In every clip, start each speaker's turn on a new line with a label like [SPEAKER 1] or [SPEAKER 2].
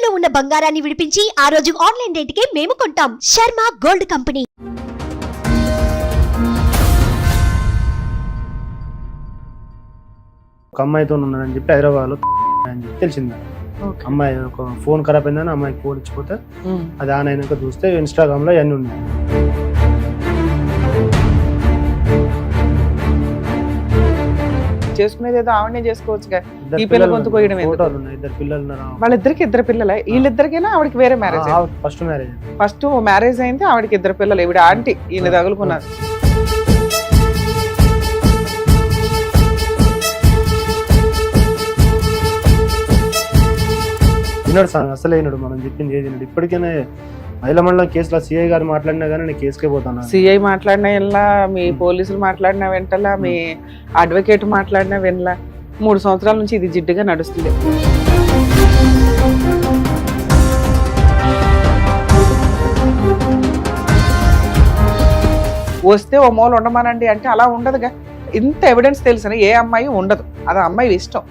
[SPEAKER 1] తాకట్టులో ఉన్న బంగారాన్ని విడిపించి ఆ రోజు ఆన్లైన్ రేటుకే మేము కొంటాం. Sharma gold company.
[SPEAKER 2] ఒక అమ్మాయితో ఉన్నాడని చెప్పి హైదరాబాద్ లో అని చెప్పి తెలిసింది. అమ్మాయి ఒక ఫోన్ ఖరాబ్ అయిందని అమ్మాయికి ఫోన్ ఇచ్చిపోతే అది ఆన్ అయినాక చూస్తే ఇన్స్టాగ్రామ్ లో ఇవన్నీ ఉన్నాయి.
[SPEAKER 3] చేసుకునేది ఏదో ఆవిడనే చేసుకోవచ్చుగా. ఈ పిల్ల గొంతు కోయడం
[SPEAKER 2] ఇద్దరు పిల్లలు
[SPEAKER 3] వాళ్ళిద్దరికి ఇద్దరు పిల్లలే. వీళ్ళిద్దరికైనా ఆవిడకి వేరే మ్యారేజ్ ఫస్ట్ మ్యారేజ్ అయింది. ఆవిడకి ఇద్దరు పిల్లలు. ఈవిడ ఆంటీ ఈయన తగులుకున్నారు.
[SPEAKER 2] విన్నాడు సార్, అసలు అయినాడు మనం చెప్పింది ఏది. ఇప్పటికైనా మహిళా మండలం కేసులో సిఐ గారు మాట్లాడినా కానీ నేను కేసుకే పోతాను.
[SPEAKER 3] సిఐ మాట్లాడినా వినలా, మీ పోలీసులు మాట్లాడినా వెంటలా, మీ అడ్వకేట్ మాట్లాడినా వినలా. 3 సంవత్సరాల నుంచి ఇది జిడ్డుగా నడుస్తుంది. వస్తే ఓ మూల ఉండమానండి అంటే అలా ఉండదుగా. ఇంత ఎవిడెన్స్ తెలిసిన ఏ అమ్మాయి ఉండదు. అది అమ్మాయి ఇష్టం.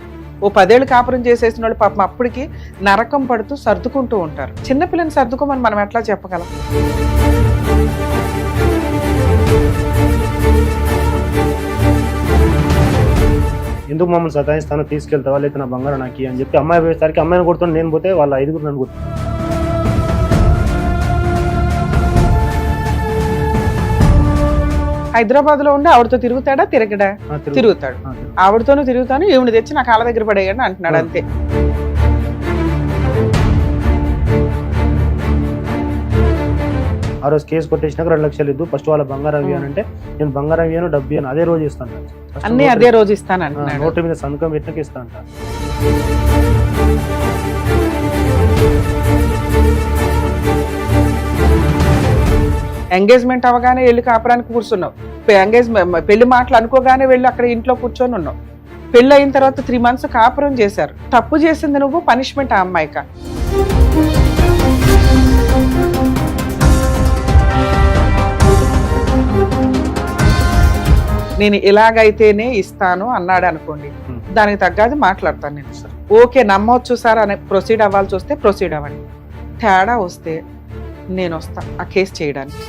[SPEAKER 3] ఓ 10 ఏళ్ళు కాపురం చేసేసిన వాళ్ళు పాపం అప్పటికి నరకం పడుతూ సర్దుకుంటూ ఉంటారు. చిన్నపిల్లని సర్దుకోమని మనం ఎట్లా చెప్పగలం?
[SPEAKER 2] ఎందుకు మమ్మల్ని సతాయిస్తానో తీసుకెళ్తావా లేదా నా బంగారం నాకు అని చెప్పి అమ్మాయి పోయేసరికి అమ్మాయిని కొడుతాను, నేను పోతే వాళ్ళ 5 నన్ను కొడుతాను.
[SPEAKER 3] హైదరాబాద్ లో ఉండి ఆవిడతో తిరుగుతాడా? తిరుగుతాడు. ఆవిడతోనూ తిరుగుతాను, ఈవిడ తెచ్చి నా కాళ్ళ దగ్గర పడేయండి అంటున్నాడు. అంతే.
[SPEAKER 2] ఆ రోజు కేసు కొట్టేసినాక 2 లక్షలు ఇద్దు, ఫస్ట్ వాళ్ళ బంగారం ఇవ్వనంటే నేను బంగారం ఇవ్వను, డబ్బు ఇవ్వను, అదే రోజు ఇస్తాను,
[SPEAKER 3] అన్ని అదే రోజు ఇస్తాను అంటున్నాడు.
[SPEAKER 2] నోటు మీద సంతకం పెట్టినాక ఇస్తా అంట.
[SPEAKER 3] ఎంగేజ్మెంట్ అవగానే వెళ్ళి కాపురానికి కూర్చున్నావు. పెళ్లి మాటలు అనుకోగానే వెళ్ళి అక్కడ ఇంట్లో కూర్చొని ఉన్నావు. పెళ్లి అయిన తర్వాత 3 months కాపురం చేశారు. తప్పు చేసింది నువ్వు, పనిష్మెంట్ ఆ అమ్మాయిక. నేను ఇలాగైతేనే ఇస్తాను అన్నాడు అనుకోండి, దానికి తగ్గది మాట్లాడతాను నేను. ఓకే నమ్మవచ్చు సార్ అని ప్రొసీడ్ అవ్వాల్సి వస్తే ప్రొసీడ్ అవ్వండి. తేడా వస్తే నేను వస్తా ఆ కేసు చేయడానికి.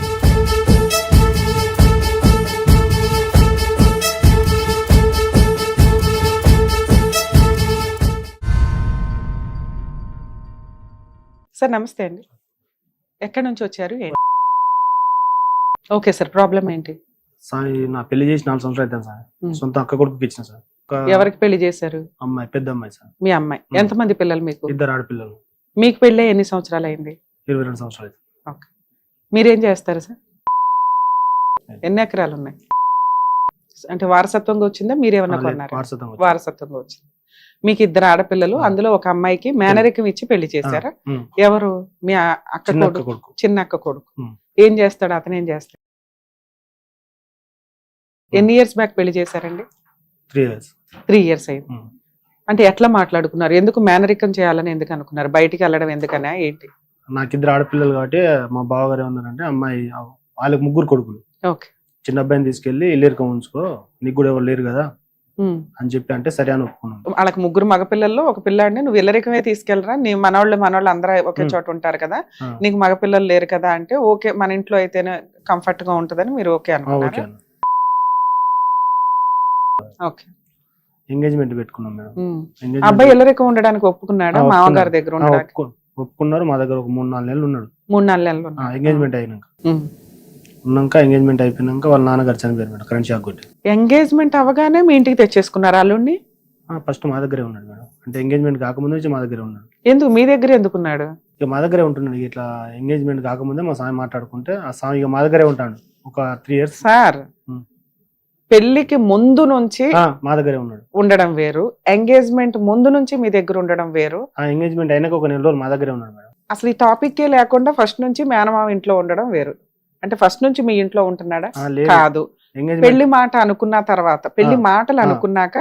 [SPEAKER 3] సార్ నమస్తే అండి, ఎక్కడి నుంచి వచ్చారు? ఓకే సార్, ప్రాబ్లం ఏంటి?
[SPEAKER 2] సార్ నా పెళ్లి చేసి 4 సంవత్సరాలు అవుతాను సార్. సొంత అక్క కొడుకుకి ఇచ్చిన సార్.
[SPEAKER 3] ఎవరికి పెళ్లి చేశారు?
[SPEAKER 2] అమ్మాయి, పెద్ద అమ్మాయి సార్.
[SPEAKER 3] మీ అమ్మాయి. ఎంతమంది పిల్లలు మీకు?
[SPEAKER 2] 2 ఆడపిల్లలు.
[SPEAKER 3] మీకు పెళ్ళి ఎన్ని సంవత్సరాలు అయింది?
[SPEAKER 2] 22 సంవత్సరాలు.
[SPEAKER 3] ఓకే, మీరేం చేస్తారు సార్? ఎన్ని ఎకరాలు ఉన్నాయి? అంటే వారసత్వంగా వచ్చిందా, మీరేమన్నా కొన్నారా? వారసత్వంగా వచ్చింది. మీకు 2 ఆడపిల్లలు, అందులో ఒక అమ్మాయికి మేనరికం ఇచ్చి పెళ్లి చేశారా? ఎవరు? మీ అక్క కొడుకు, చిన్న అక్క కొడుకు. ఏం చేస్తాడు అతను? ఏం చేస్తాడు? ఎన్ని ఇయర్స్ బ్యాక్ పెళ్లి చేశారండి? 3 years అయింది. అంటే ఎట్లా మాట్లాడుకున్నారు? ఎందుకు మేనరికం చేయాలని ఎందుకు అనుకున్నారు? బయటికి వెళ్ళడం ఎందుకనా ఏంటి?
[SPEAKER 2] నాకు 2 ఆడపిల్లలు కాబట్టి మా బావగారు ఏమన్నారంటే, అమ్మాయి వాళ్ళకి 3 కొడుకులు, చిన్న అబ్బాయిని తీసుకెళ్లి ఇల్లేరుకం ఉంచుకో, నీకు కూడా ఎవరు లేరు కదా అని చెప్పి అంటే సరే అని ఒప్పుకున్నాను.
[SPEAKER 3] వాళ్ళకి 3 మగపిల్లల్లో ఒక పిల్లాడిని నువ్వు ఇల్లరికమే తీసుకెళ్ళరా, నీ మనోళ్ళు అందరూ ఒకే చోట ఉంటారు కదా, నీకు మగపిల్లలు లేరు కదా అంటే ఓకే మన ఇంట్లో అయితేనే కంఫర్ట్ గా ఉంటదని మీరు ఓకే అనుకున్నారు. ఓకే,
[SPEAKER 2] ఎంగేజ్మెంట్ పెట్టుకున్నాం మేడం.
[SPEAKER 3] అబ్బాయి ఇల్లరికం ఉండడానికి ఒప్పుకున్నాడా? మామగారి దగ్గర
[SPEAKER 2] ఒప్పుకున్నారు. మా దగ్గర ఒక 3-4 నెలలు ఉన్నాడు.
[SPEAKER 3] 3-4 నెలలు
[SPEAKER 2] ఎంగేజ్మెంట్ అయిపోయినాక వాళ్ళ నాన్నగారు చనిపోయారు మేడం, కరెంట్ షాక్ కొట్టి.
[SPEAKER 3] ఎంగేజ్మెంట్ అవగానే మీ ఇంటికి తెచ్చేసుకున్నారు అల్లుడిని?
[SPEAKER 2] ఫస్ట్ మా దగ్గరే ఉన్నాడు మేడం. అంటే ఎంగేజ్మెంట్ కాకముందు నుంచి మా దగ్గరే ఉన్నాడు.
[SPEAKER 3] ఎందుకు మీ దగ్గర ఎందుకున్నాడు?
[SPEAKER 2] ఇక మా దగ్గరే ఉంటున్నాడు. ఇట్లా ఎంగేజ్మెంట్ కాకముందే మా స్వామి మాట్లాడుకుంటే ఆ స్వామి ఇక మా దగ్గరే ఉంటాడు ఒక 3 years.
[SPEAKER 3] సార్ పెళ్లికి ముందు నుంచి
[SPEAKER 2] మా దగ్గరే ఉన్నాడు
[SPEAKER 3] ఉండడం వేరు, ఎంగేజ్మెంట్ ముందు నుంచి మీ దగ్గర ఉండడం వేరు.
[SPEAKER 2] ఎంగేజ్మెంట్ అయినాక ఒక 1 రోజులు మా దగ్గరే ఉన్నాడు మేడం.
[SPEAKER 3] అసలు ఈ టాపిక్ లేకుండా ఫస్ట్ నుంచి మేనమామ ఇంట్లో ఉండడం వేరు. అంటే ఫస్ట్ నుంచి మీ ఇంట్లో ఉంటున్నాడా? కాదు, పెళ్లి మాట అనుకున్న తర్వాత, పెళ్లి మాటలు అనుకున్నాక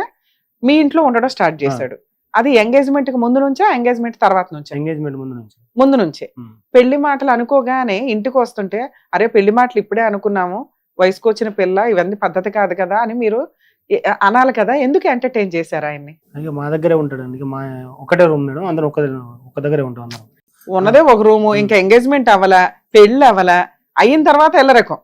[SPEAKER 3] మీ ఇంట్లో ఉండడం స్టార్ట్ చేశాడు. అది ఎంగేజ్మెంట్ కి ముందు నుంచా, ఎంగేజ్మెంట్ తర్వాత నుంచా?
[SPEAKER 2] ఎంగేజ్మెంట్
[SPEAKER 3] ముందు నుంచే. పెళ్లి మాటలు అనుకోగానే ఇంటికి వస్తుంటే అరే పెళ్లి మాటలు ఇప్పుడే అనుకున్నాము, వయసుకు వచ్చిన పిల్ల, ఇవన్నీ పద్ధతి కాదు కదా అని మీరు అనాలి కదా. ఎందుకు ఎంటర్టైన్ చేశారు ఆయన్ని?
[SPEAKER 2] మా దగ్గరే ఉంటాడు. మా ఒకటే రూమ్ మేడం, అందరం ఒక దగ్గరే ఉంటాం.
[SPEAKER 3] ఉన్నదే ఒక రూము, ఇంకా ఎంగేజ్మెంట్ అవ్వలా, పెళ్లి అవ్వలా, అయిన తర్వాత ఇల్లరికం.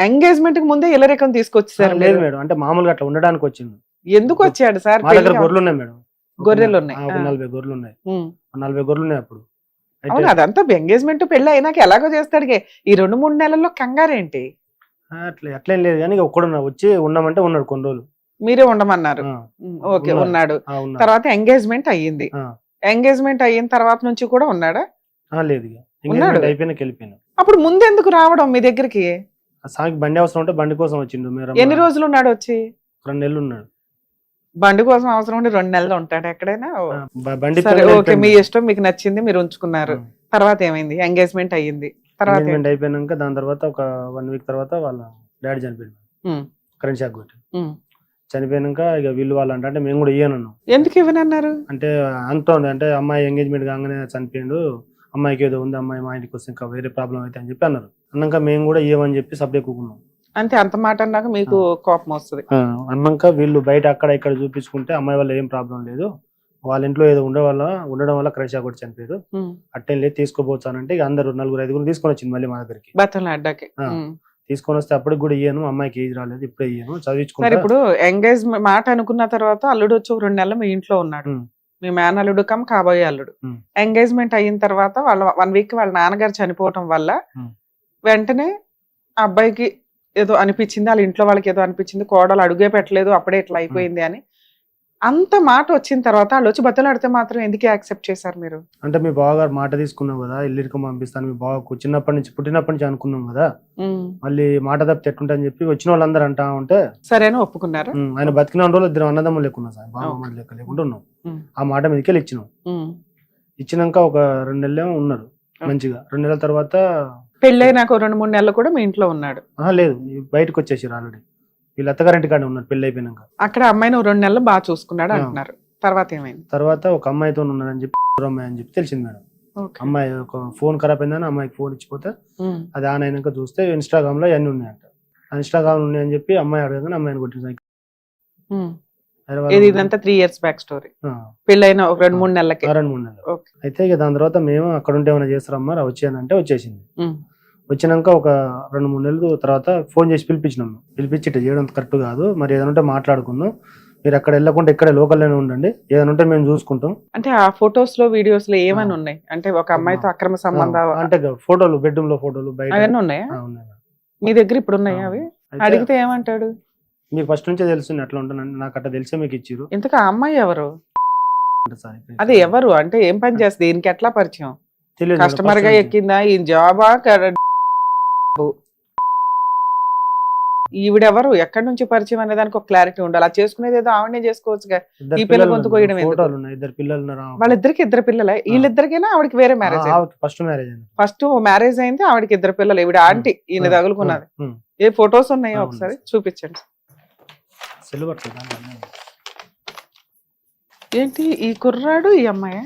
[SPEAKER 3] ఎంగేజ్మెంట్ కి ముందే ఇల్లరికం తీసుకొచ్చేసారు.
[SPEAKER 2] లేదు మేడం, అంటే మామూలుగా అట్లా ఉండడానికి వచ్చింది.
[SPEAKER 3] ఎందుకు వచ్చాడు సార్?
[SPEAKER 2] మా దగ్గర గొర్రెలు ఉన్నాయి మేడం,
[SPEAKER 3] గొర్రెలు ఉన్నాయి,
[SPEAKER 2] 40 గొర్రెలు ఉన్నాయి, 40 గొర్రెలు ఉన్నాయి అప్పుడు.
[SPEAKER 3] అవును, అదంతా ఎంగేజ్మెంట్ పెళ్లి అయినాక ఎలాగో చేస్తాడు. ఈ 2-3 నెలల్లో కంగారేంటి?
[SPEAKER 2] అట్లా ఎట్లేం లేదు కానీ ఒక్కడున్నా వచ్చి ఉండమంటే ఉన్నాడు కొన్ని రోజులు.
[SPEAKER 3] మీరే ఉండమన్నారు. ఓకే, ఉన్నాడు. తర్వాత ఎంగేజ్మెంట్ అయ్యింది. ఎంగేజ్మెంట్ అయిన తర్వాత నుంచి కూడా ఉన్నాడా?
[SPEAKER 2] లేదు, ఎంగేజ్మెంట్ అయిపోయినాక వెళ్ళిపోయినా.
[SPEAKER 3] అప్పుడు ముందెందుకు రావడం మీ దగ్గరికి?
[SPEAKER 2] సాకి బండి అవసరం ఉంటే బండి కోసం వచ్చిండు.
[SPEAKER 3] ఎన్ని రోజులు ఉన్నాడు వచ్చి?
[SPEAKER 2] 2 నెలలు ఉన్నాడు.
[SPEAKER 3] బండి కోసం అవసరం ఉండి 2 నెలలు ఉంటాడు ఎక్కడైనా?
[SPEAKER 2] బండి
[SPEAKER 3] ఓకే, మీ ఇష్టం, మీకు నచ్చింది, మీరు ఉంచుకున్నారు. తర్వాత ఏమైంది? ఎంగేజ్మెంట్ అయ్యింది, తర్వాత
[SPEAKER 2] అయిపోయినాక దాని తర్వాత ఒక 1 వీక్ తర్వాత వాళ్ళ డాడీ చనిపోయింది, కరెంట్ షాక్ కొట్టి. చనిపోయినాక ఇక వీళ్ళు వాళ్ళు అంటే మేము కూడా ఇయ్యనన్నాం.
[SPEAKER 3] ఎందుకు ఇవ్వనన్నారు?
[SPEAKER 2] అంటే అంతోంది, అంటే అమ్మాయి ఎంగేజ్మెంట్ కాగానే చనిపోయిండు, అమ్మాయికి ఏదో ఉంది, అమ్మాయి మా ఇంటికి వస్తే ఇంకా వేరే ప్రాబ్లం అయితే అని చెప్పి అన్నారు. అన్నాక మేము కూడా ఇవ్వమని చెప్పి సబ్జెక్ట్ కూకున్నాం.
[SPEAKER 3] అంటే అంత మాట అన్నాక మీకు కోపం వస్తుంది.
[SPEAKER 2] అన్నాక వీళ్ళు బయట అక్కడ ఇక్కడ చూపించుకుంటే అమ్మాయి వల్ల ఏం ప్రాబ్లం లేదు, వాళ్ళ ఇంట్లో ఏదో ఉండడం వల్ల కరెంట్ షాక్ కొట్టి చనిపోయారు, అట్టేం లేదు తీసుకోపోతానంటే ఇక అందరు 4-5 తీసుకొని వచ్చింది మళ్ళీ మా దగ్గరికి.
[SPEAKER 3] బతలు అడ్డాకి
[SPEAKER 2] తీసుకొని వస్తే అప్పటికి కూడా ఇయ్యాను, అమ్మాయికి ఏజ్ రాలేదు, ఇప్పుడే ఇయ్యాను, చదివించుకున్నాను.
[SPEAKER 3] ఇప్పుడు ఎంగేజ్మెంట్ మాట అనుకున్న తర్వాత అల్లుడు వచ్చి 2 నెలలు మీ ఇంట్లో ఉన్నాడు, మీ మేనల్లుడు కాబోయే అల్లుడు. ఎంగేజ్మెంట్ అయిన తర్వాత వాళ్ళ 1 వీక్ వాళ్ళ నాన్నగారు చనిపోవటం వల్ల వెంటనే అబ్బాయికి ఏదో అనిపించింది, వాళ్ళ ఇంట్లో వాళ్ళకి ఏదో అనిపించింది, కోడలు అడుగే పెట్టలేదు, అప్పుడే ఇట్లా అయిపోయింది అని అంత మాట వచ్చిన తర్వాత వాళ్ళు వచ్చి బతలాడితే మాత్రం ఎందుకు యాక్సెప్ట్ చేశారు మీరు?
[SPEAKER 2] అంటే మీ బావగారు మాట తీసుకున్నాం కదా, ఇల్లుకి పంపిస్తాను, మీ బావకు పుట్టినప్పటి నుంచి అనుకున్నాం కదా, మళ్ళీ మాట తప్పితే ఎట్టుంటని చెప్పి వచ్చిన వాళ్ళందరూ అంటా ఉంటే సరేనా
[SPEAKER 3] ఒప్పుకున్నారు.
[SPEAKER 2] ఆయన బతికిన రోజులు 2 అన్నదమ్ములు లేకున్నా సార్, బావ లెక్క లేకుండా ఉన్నాం. ఆ మాట మీదకి ఇచ్చినాం. ఇచ్చినాక ఒక 2 నెలలు ఉన్నారు మంచిగా. 2 నెలల తర్వాత
[SPEAKER 3] పెళ్ళైనాక 2-3 నెలలు కూడా మీ ఇంట్లో ఉన్నాడు? లేదు,
[SPEAKER 2] బయటకు వచ్చేసారు ఆల్రెడీ. వీళ్ళు అత్తగారింటి కాడే ఉన్నారు పెళ్లి అయిపోయినాక.
[SPEAKER 3] అక్కడ అమ్మాయిని 2 నెలలు బాగా చూసుకున్నాడు అంటున్నారు. తర్వాత ఏమైంది?
[SPEAKER 2] తర్వాత ఒక అమ్మాయితో ఉన్నాడని చెప్పి అమ్మాయి అని చెప్పి తెలిసింది మేడం. అమ్మాయి ఒక ఫోన్ ఖరాబ్ అయిందని అమ్మాయికి ఫోన్ ఇచ్చిపోతే అది ఆన్ అయినాక చూస్తే ఇన్స్టాగ్రామ్ లో అన్ని ఉన్నాయంట. ఇన్స్టాగ్రామ్ ఉన్నాయని చెప్పి అమ్మాయి అడగగానే అమ్మాయిని కొట్టింది.
[SPEAKER 3] ఇదంతా 3 years బ్యాక్ స్టోరీ. పెళ్ళైన 2-3 నెలలకి.
[SPEAKER 2] 2-3 నెలలు అయితే ఇక దాని తర్వాత మేము అక్కడ ఉంటే ఏమైనా చేస్తారమ్మా వచ్చానంటే వచ్చేసింది. వచ్చినాక ఒక 2-3 నెలలు తర్వాత ఫోన్ చేసి పిలిపించినాము. పిలిపించి ఇట్లా చేయడం కరెక్ట్ కాదు, మరి ఏదైనా ఉంటే మాట్లాడుకుందాం, మీరు అక్కడ వెళ్ళకుండా ఇక్కడే లోకల్లోనే ఉండండి, ఏదైనా ఉంటే మేము చూసుకుంటాం.
[SPEAKER 3] అంటే ఆ ఫొటోస్ లో వీడియోస్ లో ఏమైనా ఉన్నాయి? అంటే ఒక అమ్మాయితో అక్రమ సంబంధాలు అంటే
[SPEAKER 2] ఫోటోలు, బెడ్రూమ్ లో ఫోటోలు బయట
[SPEAKER 3] అవన్నీ ఉన్నాయా మీ దగ్గర? ఇప్పుడు ఉన్నాయా అవి? అడిగితే ఏమంటాడు?
[SPEAKER 2] మీకు ఫస్ట్ నుంచే తెలుసు అట్లా ఉంటానండి, నాకు అట్లా తెలిసే మీకు ఇచ్చిరు.
[SPEAKER 3] ఇంతకు ఆ అమ్మాయి ఎవరు? అదే ఎవరు అంటే ఏం పని చేస్తుంది, దీనికి ఎట్లా పరిచయం? కస్టమర్ గా ఎక్కిందా, ఈ జాబా? ఈవిడెవరు, ఎక్కడి నుంచి పరిచయం అనే దానికి ఒక క్లారిటీ ఉండాలి. అలా చేసుకునేది ఏదో ఆవిడనే చేసుకోవచ్చుగా. ఈ పిల్ల గొంతు కోయడం వాళ్ళిద్దరికి 2 పిల్లలే? వీళ్ళిద్దరికైనా ఆవిడకి వేరే మ్యారేజ్? ఫస్ట్ మ్యారేజ్ అయింది, ఆవిడకి 2 పిల్లలు. ఈవిడ ఆంటీ, ఈయన తగులుకున్నది. ఏ ఫొటోస్ ఉన్నాయో ఒకసారి చూపించండి. ఏంటి ఈ కుర్రాడు ఈ అమ్మాయి?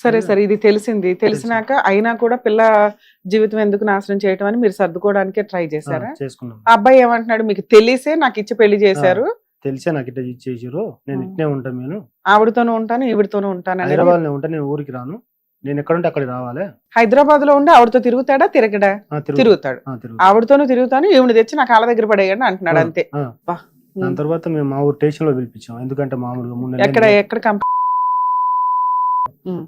[SPEAKER 3] సరే సరే, ఇది తెలిసింది. తెలిసినాక అయినా కూడా పిల్ల జీవితం ఎందుకు నాశనం చేయటం అని మీరు సర్దుకోవడానికే ట్రై చేశారా? అబ్బాయి ఏమంటున్నాడు? మీకు తెలిసే నాకు ఇచ్చి పెళ్లి చేశారు,
[SPEAKER 2] తెలిసే నాకు ఇట్లా ఇచ్చేసారు, నేను ఇట్నే ఉంటాను, నేను
[SPEAKER 3] ఆవిడతోనూ ఉంటాను, ఈవిడతోనూ ఉంటాను,
[SPEAKER 2] హైదరాబాద్ లో ఉంటాను, నేను ఊరికి రాను, నేను ఎక్కడుంటే అక్కడ రావాలి.
[SPEAKER 3] హైదరాబాద్ లో ఉండి ఆవిడతో తిరుగుతాడా? తిరగడా? తిరుగుతాడు. ఆవిడతోనూ తిరుగుతాను, ఈవిడ తెచ్చి నా కాళ్ళ దగ్గర పడేయండి అంటున్నాడు అంతే.
[SPEAKER 2] దాని తర్వాత మేము మా ఊరు స్టేషన్ లో పిలిపించాం. ఎందుకంటే మామూలుగా
[SPEAKER 3] ఎక్కడ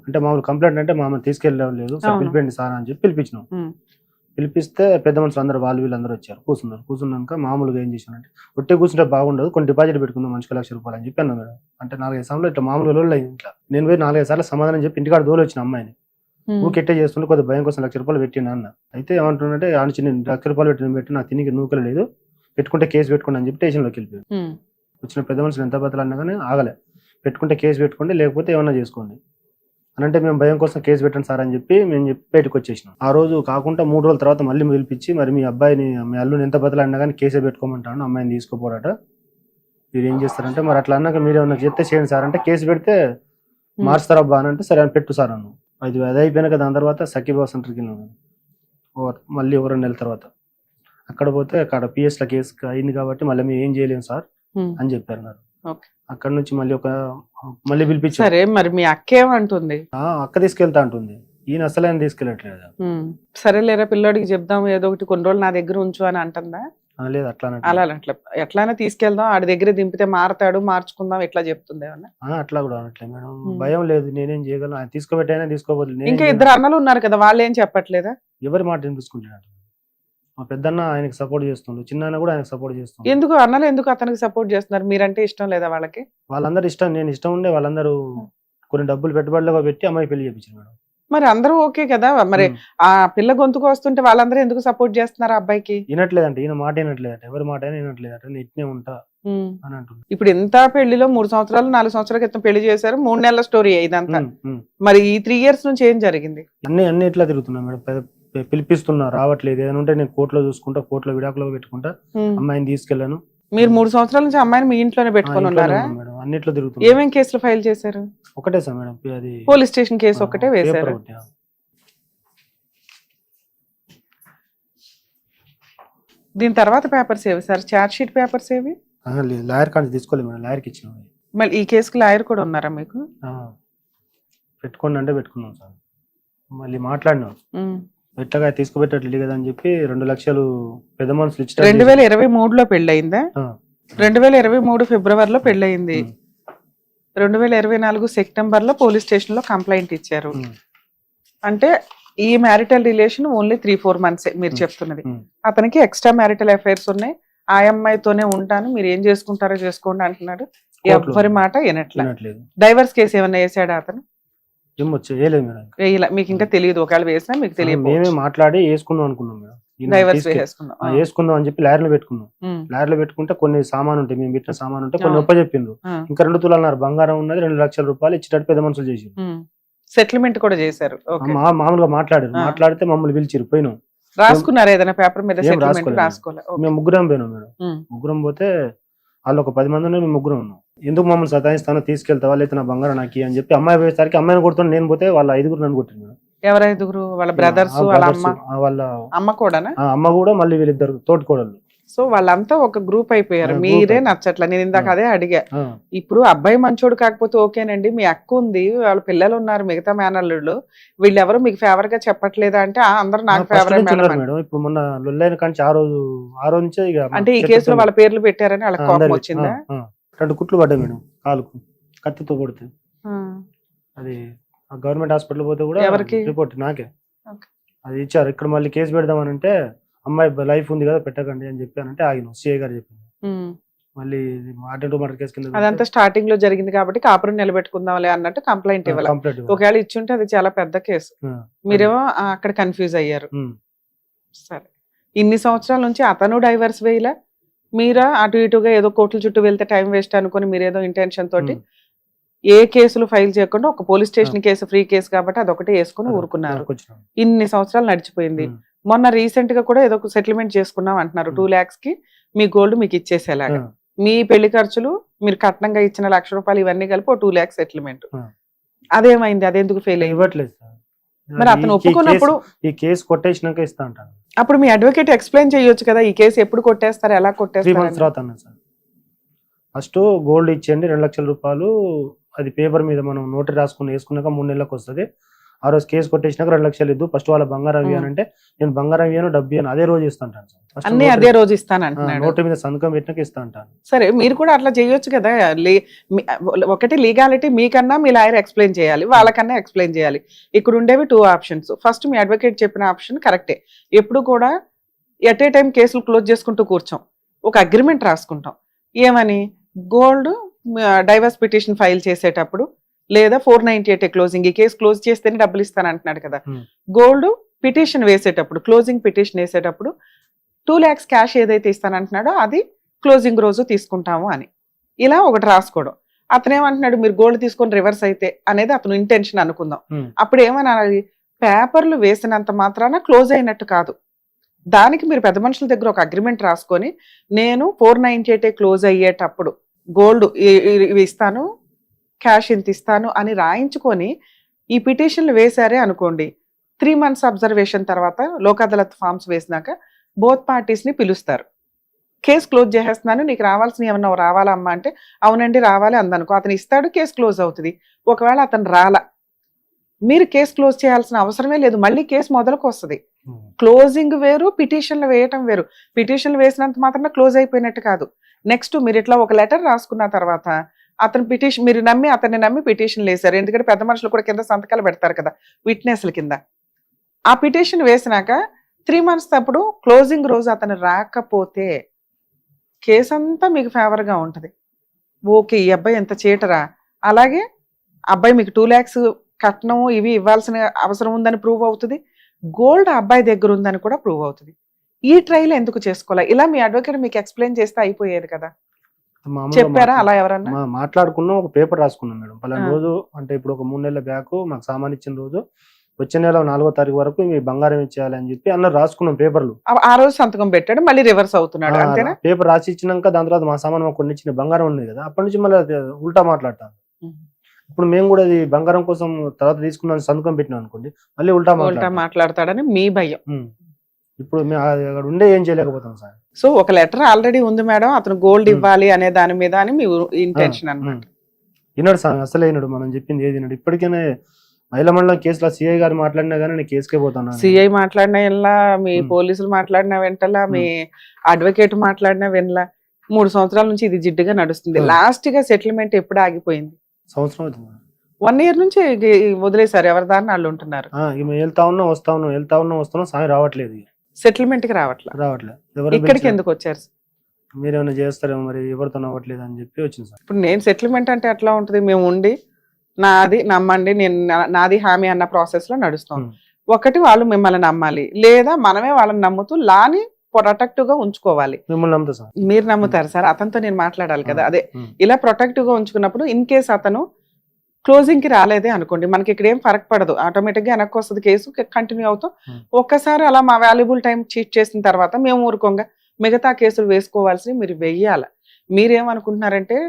[SPEAKER 2] అంటే మామూలు కంప్లైంట్ అంటే మామూలు తీసుకెళ్ళలేదు, పిలిపండి సార్ అని చెప్పి పిలిపించినాం. పిలిపిస్తే పెద్ద మనుషులు అందరూ వీళ్ళందరూ వచ్చారు, కూర్చున్నారు. కూర్చున్నాక మామూలుగా ఏం చేశానంటే ఒట్టి కూర్చుంటే బాగుండదు, కొన్ని డిపాజిట్ పెట్టుకుందాం మనిషికి ₹1,00,000 అని చెప్పి అన్నా మేడం. అంటే 4-5 సార్లు ఇట్లా మామూలుగా రోజులు అయింది. ఇట్లా నేను పోయి 4-5 సార్లు సమాధానం చెప్పి ఇంటికాడ దోలు వచ్చిన అమ్మాయిని ఊకెట్టే చేస్తుంటే కొద్దిగా భయం కోసం ₹1,00,000 పెట్టిన అన్న. అయితే ఏమంటుంటే ఆలోచి నేను ₹1,00,000 పెట్టి నాకు తినికి నూకలు లేదు, పెట్టుకుంటే కేసు పెట్టుకోండి అని చెప్పి స్టేషన్లోకి వెళ్ళిపోయాడు. వచ్చిన పెద్ద మనుషులు ఎంత బతలు అన్నా కానీ ఆగలే, పెట్టుకుంటే కేసు పెట్టుకోండి లేకపోతే ఏమన్నా చేసుకోండి అని అంటే మేము భయం కోసం కేసు పెట్టండి సార్ అని చెప్పి మేము చెప్పి బయటకు వచ్చేసినాం. ఆ రోజు కాకుండా 3 రోజుల తర్వాత మళ్ళీ పిలిపించి మరి మీ అబ్బాయిని మీ అల్లుని ఎంత బతలు అన్నా కానీ కేసే పెట్టుకోమంటాను, అమ్మాయిని తీసుకోపోడట, మీరు ఏం చేస్తారంటే మరి అట్లా అన్నాక మీరు ఏమన్నా చెప్తే చేయండి సార్ అంటే కేసు పెడితే మార్చుతారబ్బా అని అంటే సరే అని పెట్టు సార్ అన్నాను. అది అయిపోయినాక దాని తర్వాత సఖీబాబు సెంటర్కి వెళ్ళాను మళ్ళీ 2 నెలల తర్వాత. అక్కడ పోతే అక్కడ పిఎస్లో కేసు అయింది కాబట్టి మళ్ళీ మేము ఏం చేయలేము సార్ అని చెప్పారు.
[SPEAKER 3] ఓకే.
[SPEAKER 2] అక్కడ నుంచి మళ్ళీ పిలిపించారు.
[SPEAKER 3] సరే మరి మీ అక్క ఏమంటుంది?
[SPEAKER 2] అక్క తీసుకెళ్తా అంటుంది, ఈయన అసలు ఆయన తీసుకెళ్ళట్లేదు.
[SPEAKER 3] సరేలేరా పిల్లోడికి చెప్దాం ఏదో ఒకటి కొన్ని రోజులు నా దగ్గర ఉంచు అని అంటుందా?
[SPEAKER 2] లేదు అట్లా
[SPEAKER 3] ఎట్లానే తీసుకెళ్దాం, ఆడి దగ్గర దింపితే మారతాడు, మార్చుకుందాం ఇట్లా చెప్తుంది ఏమన్నా?
[SPEAKER 2] అట్లా కూడా అనట్లేదు మేడం, భయం లేదు, నేనేం చేయగలను, ఆయన తీసుకోబెట్టైనా తీసుకోబోతుంది.
[SPEAKER 3] ఇంకా ఇద్దరు అన్నలు ఉన్నారు కదా, వాళ్ళు ఏం చెప్పట్లేదా?
[SPEAKER 2] ఎవరి మాట వినిపించుకుంటున్నాడు. మా పెద్దన్న ఆయనకి సపోర్ట్ చేస్తుండు, చిన్న కూడా ఆయనకు సపోర్ట్ చేస్తుంది.
[SPEAKER 3] ఎందుకు అన్నలు ఎందుకు అతనికి సపోర్ట్ చేస్తున్నారు? మీరంటే ఇష్టం లేదా వాళ్ళకి?
[SPEAKER 2] వాళ్ళందరూ ఇష్టం, నేను ఇష్టం ఉండే వాళ్ళందరూ కొన్ని డబ్బులు పెట్టుబడిలో పెట్టి అమ్మాయి పెళ్లి చేయించారు మేడం.
[SPEAKER 3] మరి అందరూ ఓకే కదా, మరి ఆ పిల్ల గొంతుకు వస్తుంటే వాళ్ళందరూ ఎందుకు సపోర్ట్ చేస్తున్నారు అబ్బాయికి?
[SPEAKER 2] వినట్లేదంటే, ఈయన మాట వినట్లేదంటే, ఎవరి మాట అయినా వినట్లేదంటే, నేను ఇట్నే ఉంటా అని అంటుంది.
[SPEAKER 3] ఇప్పుడు ఎంత పెళ్లిలో 3 సంవత్సరాలు 4 సంవత్సరాల క్రితం పెళ్లి చేశారు, 3 నెలల స్టోరీ ఇదంతా. మరి ఈ 3 years నుంచి ఏం జరిగింది?
[SPEAKER 2] అన్ని ఇట్లా తిరుగుతున్నా మేడం, పిలిపిస్తున్నా రావట్లేదు, ఏదైనా ఉంటే నేను కోర్టులో చూసుకుంటా, కోర్టులో విడాకులో పెట్టుకుంటా, అమ్మాయిని తీసుకెళ్ళాను.
[SPEAKER 3] మీరు 3 సంవత్సరాల నుంచి అమ్మాయిని మీ ఇంట్లోనే పెట్టుకొని ఉన్నారా?
[SPEAKER 2] అన్నిట్లో తిరుగుతున్నా.
[SPEAKER 3] ఏమేం కేసులు ఫైల్ చేశారు?
[SPEAKER 2] ఒకటే సార్ మేడం, అది
[SPEAKER 3] పోలీస్ స్టేషన్ కేసు ఒకటే వేశారు. దీని తర్వాత పేపర్స్ ఏవి సార్? చార్జ్ షీట్ పేపర్స్ ఏవి?
[SPEAKER 2] లాయర్ కానీ తీసుకోలేదు మేడం, లాయర్కి ఇచ్చిన.
[SPEAKER 3] మళ్ళీ ఈ కేసుకి లాయర్ కూడా ఉన్నారా మీకు?
[SPEAKER 2] పెట్టుకోండి అంటే పెట్టుకున్నాం సార్, మళ్ళీ మాట్లాడినాం, ఎట్లాగా తీసుకుపెట్టట్లేదు కదా అని చెప్పి 2 లక్షలు పెద్ద మనుషులు ఇచ్చి
[SPEAKER 3] 2023లో పెళ్ళయిందా? 2023 ఫిబ్రవరిలో పెళ్ళయింది. 2024 సెప్టెంబర్ లో పోలీస్ స్టేషన్ లో కంప్లైంట్ ఇచ్చారు. అంటే ఈ మ్యారిటల్ రిలేషన్ ఓన్లీ 3-4 months మీరు చెప్తున్నది. అతనికి ఎక్స్ట్రా మ్యారిటల్ అఫైర్స్ ఉన్నాయి, ఆ అమ్మాయితోనే ఉంటాను, మీరు ఏం చేసుకుంటారో చేసుకోండి అంటున్నాడు. ఎవరి మాట వినట్లేదు. డైవర్స్ కేసు ఏమన్నా వేసాడా అతను? మీకు ఇంకా తెలియదు, ఒకవేళ వేసినా మీకు తెలియదు.
[SPEAKER 2] మేమే మాట్లాడి వేసుకుందాం అనుకున్నాం మేడం, వేసుకుందాం అని చెప్పి లాయర్లో పెట్టుకున్నాం. లాయర్లో పెట్టుకుంటే కొన్ని సామాన్ ఉంటాయి, మేము పెట్టిన సామాన్ ఉంటే కొన్ని చెప్పిండ్రు. ఇంకా 2 తులాలు బంగారం ఉన్నది, 2 లక్షల రూపాయలు ఇచ్చేటట్టు పెద్ద మనుషులు చేసి
[SPEAKER 3] సెటిల్మెంట్ కూడా చేశారు.
[SPEAKER 2] మామూలుగా మాట్లాడితే మమ్మల్ని పిలిచిరు, పోయినాం.
[SPEAKER 3] రాసుకున్నారు ఏదైనా పేపర్ మీద? రాసుకోలేదు.
[SPEAKER 2] మేము ముగ్గురం పోయినాం మేడం. ముగ్గురం పోతే వాళ్ళు ఒక 10 మంది మేము ముగ్గురం ఉన్నాం. ఎందుకు మమ్మల్ని సతాయిస్తానో, తీసుకెళ్తావా లేదా నా బంగారం నాకు అని చెప్పి అమ్మాయి పోయేసరికి అమ్మాయిని కొడుతున్నా, నేను పోతే వాళ్ళ 5 నన్ను కొట్టింది.
[SPEAKER 3] ఎవరు 5? వాళ్ళ బ్రదర్స్, వాళ్ళ అమ్మ కూడా?
[SPEAKER 2] అమ్మ కూడా, మళ్ళీ వీళ్ళిద్దరు తోటికోడళ్ళు.
[SPEAKER 3] సో వాళ్ళంతా ఒక గ్రూప్ అయిపోయారు. మీరే నచ్చట్లా, నేను ఇందాక అదే అడిగా. ఇప్పుడు అబ్బాయి మంచోడు కాకపోతే ఓకేనండి, మీ అక్క ఉంది, వాళ్ళ పిల్లలు ఉన్నారు, మిగతా మేనల్లుళ్ళు, వీళ్ళెవరు మీకు ఫేవర్ గా చెప్పట్లేదా అంటే అందరూ నాకు ఫేవర్.
[SPEAKER 2] ఇప్పుడు మొన్న లొల్లైన కానీ ఆ రోజు నుంచే
[SPEAKER 3] అంటే ఈ కేసులో వాళ్ళ పేర్లు పెట్టారని వాళ్ళకి కోపం వచ్చిందా?
[SPEAKER 2] 2 కుట్లు పడ్డాయి మేడం కాలుకు, కత్తితో కొడితే. అది గవర్నమెంట్ హాస్పిటల్ పోతే కూడా రిపోర్ట్ నాకే అది ఇచ్చారు. ఇక్కడ మళ్ళీ కేసు పెడదామని అంటే, అమ్మాయి లైఫ్ ఉంది కదా పెట్టకండి అని చెప్పానంటే ఆగిన సిఐ గారు చెప్పింది. మళ్ళీ మర్డర్ కేసు కింద
[SPEAKER 3] అదంతా స్టార్టింగ్ లో జరిగింది కాబట్టి కాపురం నిలబెట్టుకుందాంలే అన్నట్టు కంప్లైంట్ ఇవ్వాలి. ఒకవేళ ఇచ్చుంటే అది చాలా పెద్ద కేసు. మీరేమో అక్కడ కన్ఫ్యూజ్ అయ్యారు. సరే, ఇన్ని సంవత్సరాల నుంచి అతను డైవర్స్ వేయలే, మీరా అటు ఇటుగా ఏదో కోర్టుల చుట్టూ వెళ్తే టైం వేస్ట్ అనుకుని మీరేదో ఇంటెన్షన్ తోటి ఏ కేసులు ఫైల్ చేయకుండా ఒక police station case, free case కాబట్టి అదొకటి వేసుకుని ఊరుకున్నారు. ఇన్ని సంవత్సరాలు నడిచిపోయింది. మొన్న రీసెంట్ గా కూడా ఏదో సెటిల్మెంట్ చేసుకున్నాం అంటున్నారు. 2 lakhs కి మీ గోల్డ్ మీకు ఇచ్చేసేలాగా, మీ పెళ్లి ఖర్చులు, మీరు కట్నంగా ఇచ్చిన 1 లక్ష రూపాయలు ఇవన్నీ కలిపి 2 lakhs సెటిల్మెంట్. అదేమైంది? అదెందుకు ఫెయిల్ అయ్యి?
[SPEAKER 2] ఇవ్వట్లేదు.
[SPEAKER 3] మరి అతను ఒప్పుకున్నప్పుడు
[SPEAKER 2] ఈ కేసు కొట్టేసినాక ఇస్తా అంటాను.
[SPEAKER 3] అప్పుడు మీ అడ్వకేట్ ఎక్స్ప్లెయిన్ చేయొచ్చు కదా, ఈ కేసు ఎప్పుడు కొట్టేస్తారు, ఎలా కొట్టేస్తారు?
[SPEAKER 2] 3 months తర్వాత అన్నా సార్. ఫస్ట్ గోల్డ్ ఇచ్చేయండి 2 లక్షల రూపాయలు, అది పేపర్ మీద మనం నోటరీ రాసుకుని వేసుకున్నాక 3 నెలలకు వస్తుంది. ఆ రోజు కేసు కొట్టేసినాక 2 లక్షలు ఇద్దు, ఫస్ట్ వాళ్ళ బంగారం ఇవ్వనంటే నేను బంగారం ఇవ్వను, డబ్బు ఇవ్వను, అదే రోజు ఇస్తాను.
[SPEAKER 3] అన్ని అదే రోజు ఇస్తాను అంటున్నాడు.
[SPEAKER 2] నోటరీ మీద సంతకం పెట్టినాక ఇస్తా అంటాను.
[SPEAKER 3] సరే, మీరు కూడా అట్లా చేయొచ్చు కదా. ఒకటి లీగాలిటీ మీకన్నా మీ లాయర్ ఎక్స్ప్లెయిన్ చేయాలి, వాళ్ళకన్నా ఎక్స్ప్లెయిన్ చేయాలి. ఇక్కడ ఉండేవి 2 options. ఫస్ట్ మీ అడ్వకేట్ చెప్పిన ఆప్షన్ కరెక్టే. ఎప్పుడు కూడా ఎట్ ఏ టైం కేసులు క్లోజ్ చేసుకుంటూ కూర్చోం, ఒక అగ్రిమెంట్ రాసుకుంటాం. ఏమని? గోల్డ్ డైవర్స్ పిటిషన్ ఫైల్ చేసేటప్పుడు, లేదా 498 క్లోజింగ్, ఈ కేసు క్లోజ్ చేస్తేనే డబ్బులు ఇస్తాను అంటున్నాడు కదా. గోల్డ్ పిటిషన్ వేసేటప్పుడు, క్లోజింగ్ పిటిషన్ వేసేటప్పుడు 2 lakhs క్యాష్ ఏదైతే ఇస్తానంటున్నాడో అది క్లోజింగ్ రోజు తీసుకుంటాము అని ఇలా ఒకటి రాసుకోవడం. అతను ఏమంటున్నాడు, మీరు గోల్డ్ తీసుకొని రివర్స్ అయితే అనేది అతను ఇంటెన్షన్ అనుకుందాం. అప్పుడు ఏమనాలి, పేపర్లు వేసినంత మాత్రాన క్లోజ్ అయినట్టు కాదు. దానికి మీరు పెద్ద మనుషుల దగ్గర ఒక అగ్రిమెంట్ రాసుకొని, నేను 498 క్లోజ్ అయ్యేటప్పుడు గోల్డ్ ఇస్తాను, క్యాష్ ఇంత ఇస్తాను అని రాయించుకొని ఈ పిటిషన్లు వేశారే అనుకోండి, 3 months అబ్జర్వేషన్ తర్వాత లోక్ అదాలత్ ఫార్మ్స్ వేసినాక బోత్ పార్టీస్ ని పిలుస్తారు. కేసు క్లోజ్ చేసేస్తున్నాను, నీకు రావాల్సిన ఏమన్నా రావాలా అమ్మా అంటే అవునండి రావాలి అందనుకో, అతను ఇస్తాడు, కేసు క్లోజ్ అవుతుంది. ఒకవేళ అతను రాలా, మీరు కేసు క్లోజ్ చేయాల్సిన అవసరమే లేదు, మళ్ళీ కేసు మొదలుకు వస్తుంది. క్లోజింగ్ వేరు, పిటిషన్లు వేయటం వేరు. పిటిషన్లు వేసినంత మాత్రం క్లోజ్ అయిపోయినట్టు కాదు. నెక్స్ట్ మీరు ఇట్లా ఒక లెటర్ రాసుకున్న తర్వాత అతను పిటిషన్, మీరు నమ్మి అతన్ని నమ్మి పిటిషన్లు వేశారు, ఎందుకంటే పెద్ద మనుషులు కూడా కింద సంతకాలు పెడతారు కదా విట్నెస్ల కింద. ఆ పిటిషన్ వేసినాక 3 months అప్పుడు క్లోజింగ్ రోజు అతను రాకపోతే కేసు అంతా మీకు ఫేవర్గా ఉంటుంది. ఓకే, ఈ అబ్బాయి ఎంత చీటరా, అలాగే అబ్బాయి మీకు 2 lakhs కట్నం ఇవి ఇవ్వాల్సిన అవసరం ఉందని ప్రూవ్ అవుతుంది, గోల్డ్ అబ్బాయి దగ్గర ఉందని కూడా ప్రూవ్ అవుతుంది. ఈ ట్రైల్ ఎందుకు చేసుకోవాలి? ఇలా మీ అడ్వకేట్ మీకు ఎక్స్ప్లెయిన్ చేస్తే అయిపోయేది కదా. చెప్పారా అలా ఎవరన్నా?
[SPEAKER 2] మాట్లాడుకున్నాం, ఒక పేపర్ రాసుకున్నాం మేడం. పలానా రోజు అంటే ఇప్పుడు ఒక 3 నెలల బ్యాక్ మాకు సామాన్ ఇచ్చిన రోజు వచ్చే నెల 4వ తారీఖు వరకు మీ బంగారం ఇచ్చేయాలి అని చెప్పి అన్న రాసుకున్నాం పేపర్లు.
[SPEAKER 3] ఆ రోజు సంతకం పెట్టాడు, మళ్ళీ రివర్స్ అవుతున్నాడు అంతేనా?
[SPEAKER 2] పేపర్ రాసి ఇచ్చినాక దాని తర్వాత మా సామాన్ మాకు కొన్ని ఇచ్చిన బంగారం ఉంది కదా, అప్పటి నుంచి మళ్ళీ ఉల్టా మాట్లాడతాను. ఇప్పుడు మేము కూడా అది బంగారం కోసం తర్వాత తీసుకున్నాం సంతకం పెట్టినాం అనుకోండి, మళ్ళీ ఉల్టా
[SPEAKER 3] మాట్లాడతాడని మీ భయం.
[SPEAKER 2] ఇప్పుడు మేము అక్కడ ఉండే ఏం చేయలేకపోతాం సార్.
[SPEAKER 3] సో ఒక లెటర్ ఆల్రెడీ ఉంది మేడం, అతను గోల్డ్ ఇవ్వాలి అనే దాని మీద అని మీ ఇంటెన్షన్ అన్నమాట.
[SPEAKER 2] విన్నాడు సార్, అసలే విన్నాడు, మనం చెప్పింది ఏది విన్నాడు. ఇప్పటికైనా మహిళా మండలం కేసులో సిఐ గారు మాట్లాడినా కానీ నేను కేసుకే పోతాను.
[SPEAKER 3] సిఐ మాట్లాడినా వినలా, మీ పోలీసులు మాట్లాడినా వెంటలా, మీ అడ్వకేట్ మాట్లాడినా వినలా. 3 సంవత్సరాల నుంచి ఇది జిడ్డుగా నడుస్తుంది. లాస్ట్ గా సెటిల్మెంట్ ఎప్పుడు ఆగిపోయింది?
[SPEAKER 2] సంవత్సరం అవుతుంది.
[SPEAKER 3] 1 year నుంచి వదిలేసారు, ఎవరి దాన్ని వాళ్ళు ఉంటున్నారు.
[SPEAKER 2] వెళ్తా ఉన్నాం వస్తున్నాం సాయం రావట్లేదు,
[SPEAKER 3] సెటిల్మెంట్ కి రావట్లేదు. ఇక్కడికి ఎందుకు వచ్చారు?
[SPEAKER 2] మీరేమైనా చేస్తారేమో మరి, ఎవరితో అవ్వట్లేదు అని చెప్పి వచ్చింది సార్.
[SPEAKER 3] ఇప్పుడు నేను సెటిల్మెంట్ అంటే ఎట్లా ఉంటుంది, మేము ఉండి నాది నమ్మండి, నేను నాది హామీ అన్న ప్రాసెస్ లో నడుస్తాం. ఒకటి వాళ్ళు మిమ్మల్ని నమ్మాలి, లేదా మనమే వాళ్ళని నమ్ముతూ లాని ప్రొటెక్టివ్ గా ఉంచుకోవాలి.
[SPEAKER 2] మిమ్మల్ని నమ్ముతా సార్.
[SPEAKER 3] మీరు నమ్ముతారు సార్, అతనితో నేను మాట్లాడాలి కదా. అదే ఇలా ప్రొటెక్టివ్ గా ఉంచుకున్నప్పుడు ఇన్ కేస్ అతను క్లోజింగ్ కి రాలేదే అనుకోండి, మనకి ఇక్కడ ఏం ఫరక్ పడదు, ఆటోమేటిక్ గా వెనక్కి వస్తుంది, కేసు కంటిన్యూ అవుతాం. ఒక్కసారి అలా మా వాల్యుబుల్ టైం చీట్ చేసిన తర్వాత మేము ఊరుకోంగా మిగతా కేసులు వేసుకోవాల్సి మీరు వెయ్యాల. మీరేమనుకుంటున్నారంటే